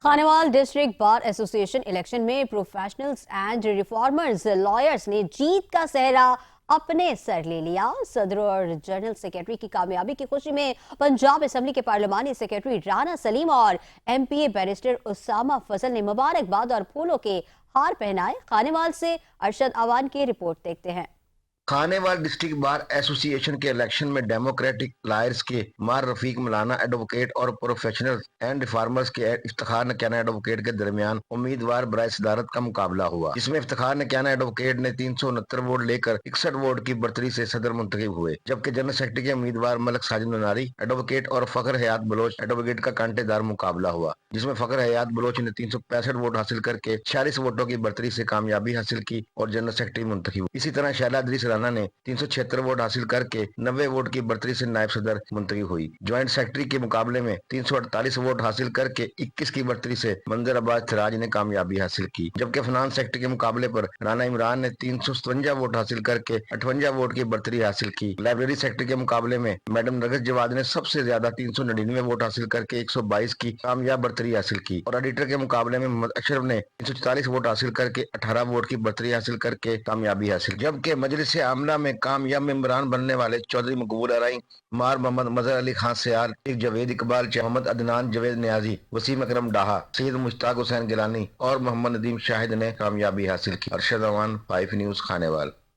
Khanewal district bar ایسوسی ایشن election میں پروفیشنلز اینڈ ریفارمرز لائرز نے جیت کا سہرا اپنے سر لے لیا۔ صدر اور جنرل سیکرٹری کی کامیابی کی خوشی میں پنجاب اسمبلی کے پارلیمانی سیکرٹری رانا سلیم اور ایم پی اے بیرسٹر اسامہ فضل نے مبارکباد اور پھولوں کے ہار پہنائے۔ خانوال سے ارشد اوان کی رپورٹ دیکھتے ہیں۔ خانوال ڈسٹرکٹ بار ایسوسی ایشن کے الیکشن میں ڈیموکریٹک لائرز کے مار رفیق مولانا ایڈوکیٹ اور پروفیشنلز اینڈ ریفارمرز کے افتخار نکیانہ ایڈوکیٹ کے درمیان امیدوار برائے صدارت کا مقابلہ ہوا، جس میں افتخار نکیانہ ایڈوکیٹ نے 369 ووٹ لے کر 61 ووٹ کی برتری سے صدر منتخب ہوئے، جبکہ جنرل سیکرٹری کے امیدوار ملک ساجد مناری ایڈوکیٹ اور فخر حیات بلوچ ایڈوکیٹ کا کانٹے دار مقابلہ ہوا، جس میں فخر حیات بلوچ نے 365 ووٹ حاصل کر کے 46 ووٹوں کی برتری سے کامیابی حاصل کی اور جنرل سیکرٹری منتخب ہوئی۔ اسی طرح شیلا ادریس رانا نے 376 ووٹ حاصل کر کے 90 ووٹ کی برتری سے نائب صدر منتخب ہوئی۔ جوائنٹ سیکرٹری کے مقابلے میں 348 ووٹ حاصل کر کے 21 کی برتری سے منظر عباس تراج نے کامیابی حاصل کی، جبکہ فنانس سیکرٹری کے مقابلے پر رانا عمران نے 357 ووٹ حاصل کر کے 58 ووٹ کی برتری حاصل کی۔ لائبریری سیکرٹری کے مقابلے میں میڈم نرگس جواد نے سب سے زیادہ 399 ووٹ حاصل کر کے 122 کی کامیاب برتری حاصل کی، اور ایڈیٹر کے مقابلے میں محمد اشرف نے 344 ووٹ حاصل کر کے 18 ووٹ کی برتری حاصل کر کے کامیابی حاصل کی، جبکہ مجلس عاملہ میں کامیاب ممبران بننے والے چودھری مقبول ارائی، مار محمد مظہر علی خان سیال، جاوید اقبال، محمد عدنان جاوید نیازی، وسیم اکرم ڈاہا، سید مشتاق حسین گیلانی اور محمد ندیم شاہد نے کامیابی حاصل کی۔ ارشد اوان، 5 نیوز، خانوال۔